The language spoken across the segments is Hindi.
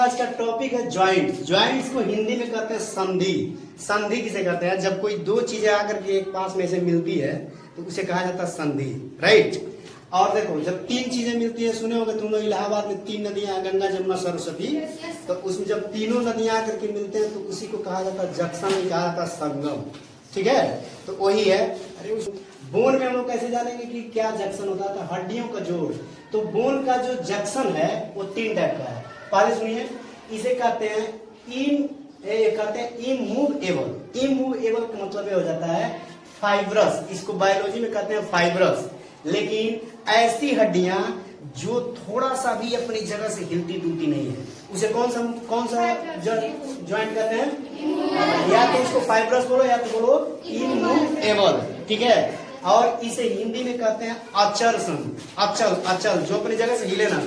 आज का टॉपिक है ज्वाइंट्स। ज्वाइंट्स को हिंदी में कहते हैं संधि। संधि किसे कहते हैं? जब कोई दो चीजें आकर के एक पास में से मिलती है तो उसे कहा जाता है संधि, राइट। और देखो जब तीन चीजें मिलती है, सुने होगे तुम लोग इलाहाबाद में तीन नदियां, गंगा जमुना सरस्वती, तो उसमें जब तीनों नदियां आकर के मिलते हैं तो उसी को कहा जाता है जंक्शन, कहा जाता है संगम, ठीक है। तो वही है। अरे उस बोन में हम लोग कैसे जानेंगे कि क्या जंक्शन होता था? हड्डियों का जोड़। तो बोन का जो जंक्शन है वो तीन टाइप का है। पहले सुनिए, इसे कहते हैं इमूवेबल। इमूवेबल का मतलब ये हो जाता है फाइब्रस, इसको बायोलॉजी में कहते हैं फाइब्रस। लेकिन ऐसी हड्डियां जो थोड़ा सा भी अपनी जगह से हिलती डुलती नहीं है, उसे कौन सा ज्वाइंट कहते हैं? या तो उसको फाइब्रस बोलो या तो बोलो इमूवेबल, ठीक है। और इसे हिंदी में कहते हैं अचल, जो अपनी जगह से हिले ना।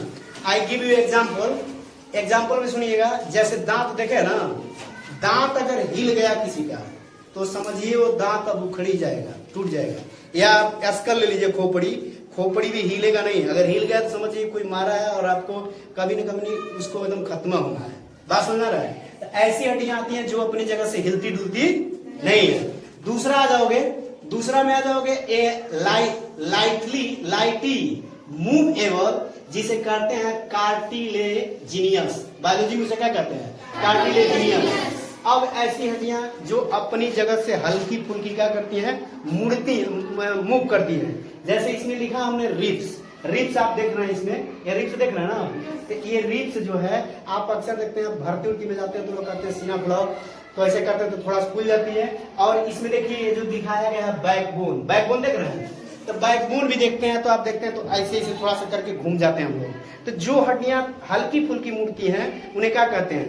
आई गिव यू एग्जाम्पल में सुनिएगा। जैसे दांत देखे ना, दांत अगर हिल गया किसी का तो समझिए वो दांत अब उखड़ी जाएगा, टूट जाएगा। या स्कल ले लीजिए, खोपड़ी भी हिलेगा नहीं। अगर हिल गया तो समझिए कोई मारा है और आपको कभी न कभी उसको एकदम खत्म होना है। बात समझ रहा है? तो ऐसी हड्डियां आती हैं जो अपनी जगह से हिलती डुलती नहीं है। दूसरा में आ जाओगे लाइटली मूवेबल, जिसे कहते हैं कार्टिलेजिनियस। बायोलॉजी में उसे क्या कहते हैं? कार्टिलेजिनियस। अब ऐसी हड्डियां जो अपनी जगह से हल्की फुल्की क्या करती हैं? मूव करती हैं। जैसे इसमें लिखा हमने रिप्स आप देख रहे हैं, इसमें ये रिप्स देख रहे हैं ना। तो ये रिप्स जो है आप अक्सर देखते हैं, भर्ती उर्ती में जाते हैं तो लोग कहते हैं सीना ब्लॉक, तो ऐसे करते हैं तो थोड़ा फूल जाती है। और इसमें देखिए ये जो दिखाया गया है बैकबोन देख रहे हैं, तो बैकबोन भी देखते हैं तो आप देखते हैं तो ऐसे थोड़ा सा करके घूम जाते हैं हम लोग। तो जो हड्डियां हल्की फुल्की मुड़ती हैं उन्हें क्या कहते हैं?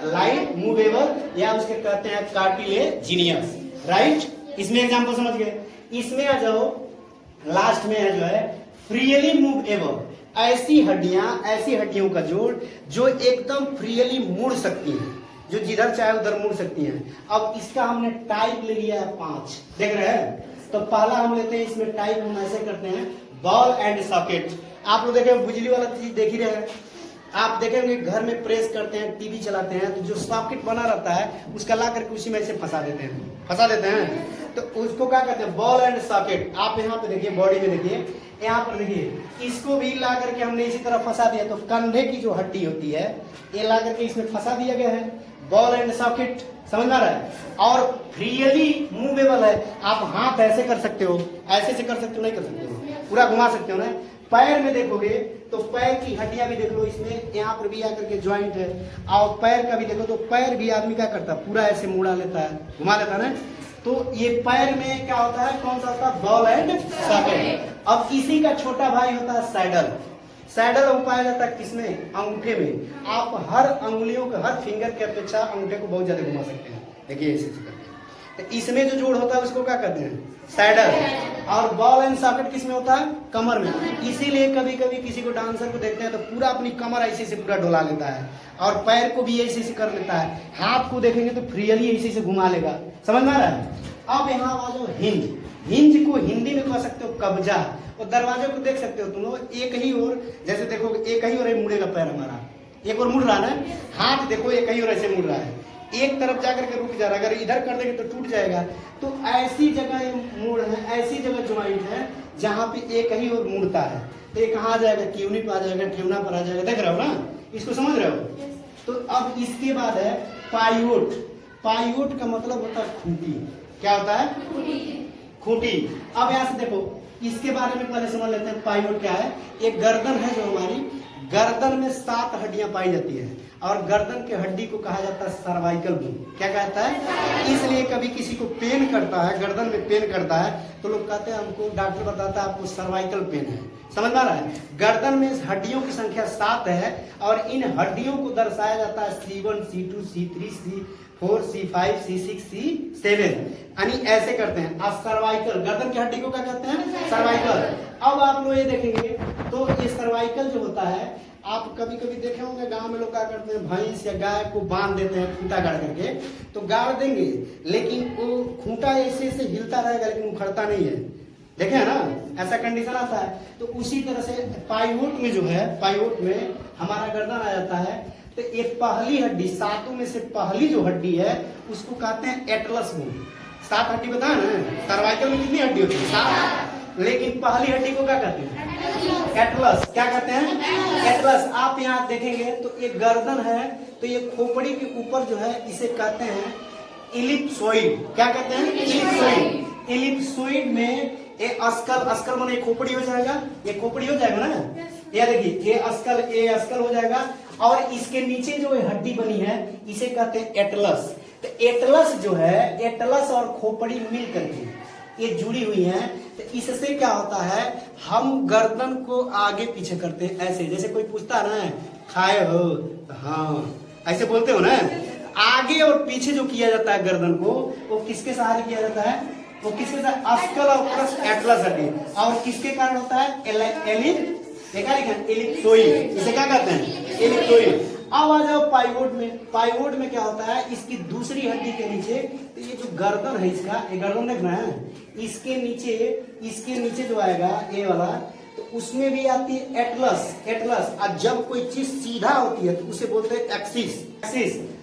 लाइट मूवेबल, या उसके कहते हैं कार्टिलेजिनियस, राइट। इसमें एग्जांपल समझ गए। इसमें आ जाओ, लास्ट में है जो है फ्रीली मूवेबल। ऐसी हड्डियों का जोड़ जो एकदम फ्रीली मुड़ सकती हैं, जो जिधर चाहे उधर मुड़ सकती हैं। अब इसका हमने टाइप ले लिया है 5, देख रहे हैं। तो पहला हम लेते हैं, इसमें टाइप हम ऐसे करते हैं बॉल एंड सॉकेट। आप लोग देखें बिजली वाला चीज देख ही रहे हैं। आप देखेंगे घर में प्रेस करते हैं, टीवी चलाते हैं, तो जो सॉकेट बना रहता है उसका ला करके उसी में ऐसे फंसा देते हैं। तो उसको क्या कहते हैं? Ball and socket. आप यहाँ पे देखिए, बॉडी में देखिए, यहाँ पर देखिए, इसको भी ला करके हमने इसी तरह फंसा दिया। तो कंधे की जो हड्डी होती है ये ला करके इसमें फंसा दिया गया है। बॉल एंड सॉकेट, समझ में आ रहा है? और फ्रीली मूवेबल है। आप हाथ ऐसे कर सकते हो, ऐसे से कर सकते हो, नहीं कर सकते हो, पूरा घुमा सकते हो ना। पैर में देखोगे तो पैर की हड्डियां भी देख लो, इसमें यहाँ पर भी आकर के ज्वाइंट है। और पैर का भी देखो तो पैर भी आदमी क्या करता है? पूरा ऐसे मुड़ा लेता है, घुमा लेता है ना। तो ये पैर में क्या होता है? कौन सा होता है? Ball and socket. अब इसी का छोटा भाई होता है सैडल पाया जाता है किसमें? अंगूठे में। आप हर अंगुलियों के, हर फिंगर के अपेक्षा अंगूठे को बहुत ज्यादा घुमा सकते हैं। देखिए ऐसे करके। तो इसमें जो जोड़ होता है उसको क्या कहते हैं? सैडल। और बॉल एंड सॉकेट किसमें होता है? कमर में। इसीलिए कभी कभी किसी को डांसर को देखते हैं तो पूरा अपनी कमर ऐसे से पूरा डोला लेता है, और पैर को भी ऐसे से कर लेता है। हाथ को देखेंगे तो फ्रीली ऐसे से घुमा लेगा, समझ में आ रहा है? अब यहाँ आ जाओ हिंज को हिंदी में कह सकते हो कब्जा। और दरवाजे को देख सकते हो तुम लोग, एक ही ओर, जैसे देखो एक ही ओर मुड़ेगा पैर हमारा, एक और मुड़ रहा है ना। हाथ देखो एक ही ओर ऐसे मुड़ रहा है, एक तरफ जाकर के रुक जा रहा है। अगर इधर कर देंगे तो टूट जाएगा। तो ऐसी जगह मूड है, ऐसी जगह ज्वाइंट है जहां पे एक ही ओर मुड़ता है। तो ये कहाँ आ जाएगा? क्यूनी पर आ जाएगा, ठेवना पर आ जाएगा। देख रहे हो ना, इसको समझ रहे हो? तो अब इसके बाद है पाइवोट का मतलब होता है खूंटी। क्या होता है? खूंटी। अब यहाँ से देखो, इसके बारे में पहले समझ लेते हैं पाइवोट क्या है। एक गर्दन है जो हमारी गर्दन में 7 हड्डियां पाई जाती है, और गर्दन के हड्डी को कहा जाता है सर्वाइकल बोन। क्या कहता है? इसलिए कभी किसी को पेन करता है, गर्दन में पेन करता है, तो लोग कहते हैं, हमको डॉक्टर बताता है आपको सर्वाइकल पेन है। समझ में आ रहा है? गर्दन में हड्डियों की संख्या 7 है, और इन हड्डियों को दर्शाया जाता है C1, C2, C3, C4, C5, C6, C7, यानी ऐसे करते हैं। अब सर्वाइकल, गर्दन की हड्डी को क्या कहते हैं? सर्वाइकल। अब आप लोग ये देखेंगे तो ये सर्वाइकल जो होता है, आप कभी कभी देखे होंगे गांव में लोग क्या करते हैं, भैंस या गाय को बांध देते हैं खूंटा गाड़ करके। तो गाड़ देंगे लेकिन वो खूंटा ऐसे से हिलता रहेगा लेकिन उखड़ता नहीं है। देखे है ना, ऐसा कंडीशन आता है। तो उसी तरह से पाइवोट में जो है, पाइवोट में हमारा गर्दन आ जाता है। तो ये पहली हड्डी, सातों में से पहली जो हड्डी है उसको कहते हैं एटलस बोन। 7 हड्डी बताया ना, सर्वाइकल में कितनी हड्डी होती है? 7। लेकिन पहली हड्डी को क्या कहते हैं? एटलस। क्या कहते हैं? एटलस। आप यहाँ देखेंगे तो ये गर्दन है, तो ये खोपड़ी के ऊपर जो है इसे कहते हैं इलिप्सोइड। क्या कहते हैं? इलिप्सोइड। इलिप्सोइड में ये अस्कल माने खोपड़ी हो जाएगा, ये खोपड़ी हो जाएगा ना, ये देखिए ये अस्कल हो जाएगा। और इसके नीचे जो हड्डी बनी है इसे कहते हैं एटलस। तो एटलस जो है, एटलस और खोपड़ी मिल करके ये जुड़ी हुई है। तो इससे क्या होता है, हम गर्दन को आगे पीछे करते हैं ऐसे। जैसे कोई पूछता है ना खाए हो, हाँ ऐसे बोलते हो ना। आगे और पीछे जो किया जाता है गर्दन को, वो किसके सहारे किया जाता है? वो किसके साथ? अस्कल और प्लस एटलस हड्डी। और किसके कारण होता है? एलिप्सोइड। इसे क्या कहते हैं? एलिप्सोइड। अब आ जाओ पाइवोट में। पाइवोट में क्या होता है, इसकी दूसरी हड्डी के नीचे, तो ये जो गर्दन है इसका, ये गर्दन देखना है, इसके नीचे जो आएगा ये वाला, तो उसमें भी आती है एटलस। और जब कोई चीज सीधा होती है तो उसे बोलते हैं एक्सिस।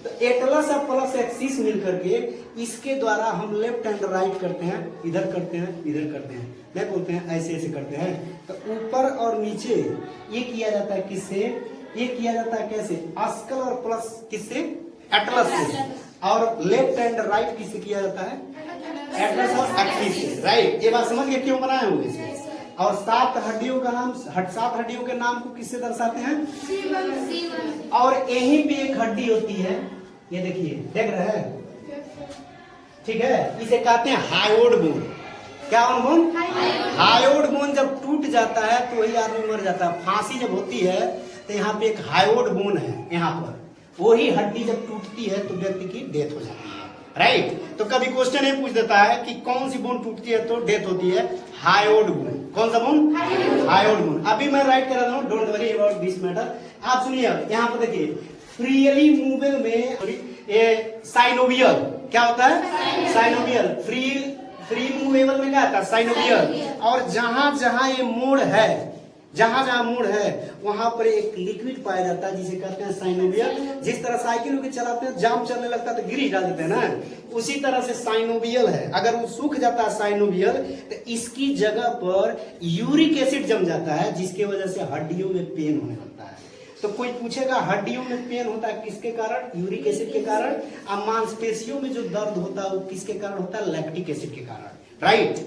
तो एटलस और प्लस एक्सिस मिल करके इसके द्वारा हम लेफ्ट एंड राइट करते हैं, इधर करते हैं, इधर करते हैं, नहीं बोलते हैं, ऐसे करते हैं। तो ऊपर और नीचे ये किया जाता है किससे? ये किया जाता है कैसे? अस्कल और प्लस किससे? एटलस से। और लेफ्ट एंड राइट किससे किया जाता है? एटलस और एक्सिस से। राइट, ये बात समझ गए क्यों बनाए होंगे इसे? और 7 हड्डियों का नाम, 7 हड्डियों के नाम को किससे दर्शाते हैं? और यहीं पे एक हड्डी होती है, ये देखिए, देख रहे हैं, ठीक है, इसे कहते हैं हायोड बोन। क्या बोन? हायोड बोन जब टूट जाता है तो वही आदमी मर जाता है। फांसी जब होती है तो यहाँ पे एक हायोड बोन है, यहाँ पर वही हड्डी जब टूटती है तो व्यक्ति की डेथ हो जाती है। राइट, तो कभी क्वेश्चन ये पूछ देता है कि कौन सी बोन टूटती है तो डेथ होती है? Hyoid bone. कौन सा बोन? Hyoid bone. अभी मैं राइट कर रहा हूँ, don't worry about this matter. आप सुनिए, यहाँ पर देखिए, फ्रीली मूवेबल में ये साइनोवियल क्या होता है? साइनोवियल। फ्री मूवेबल में क्या आता है? साइनोवियल। और जहां जहां ये मोड़ है, जहां मोड़ है वहां पर एक लिक्विड पाया जाता है जिसे कहते हैं साइनोवियल। जिस तरह साइकिल को चलाते हैं, जाम चलने लगता है तो गिरी डाल देते हैं ना, उसी तरह से साइनोवियल है। अगर वो सूख जाता है साइनोवियल, तो इसकी जगह पर यूरिक एसिड जम जाता है, जिसकी वजह से हड्डियों में पेन होने लगता है। तो कोई पूछेगा हड्डियों में पेन होता है किसके कारण? यूरिक एसिड के कारण। और मांसपेशियों में जो दर्द होता है वो किसके कारण होता है? लैक्टिक एसिड के कारण। राइट।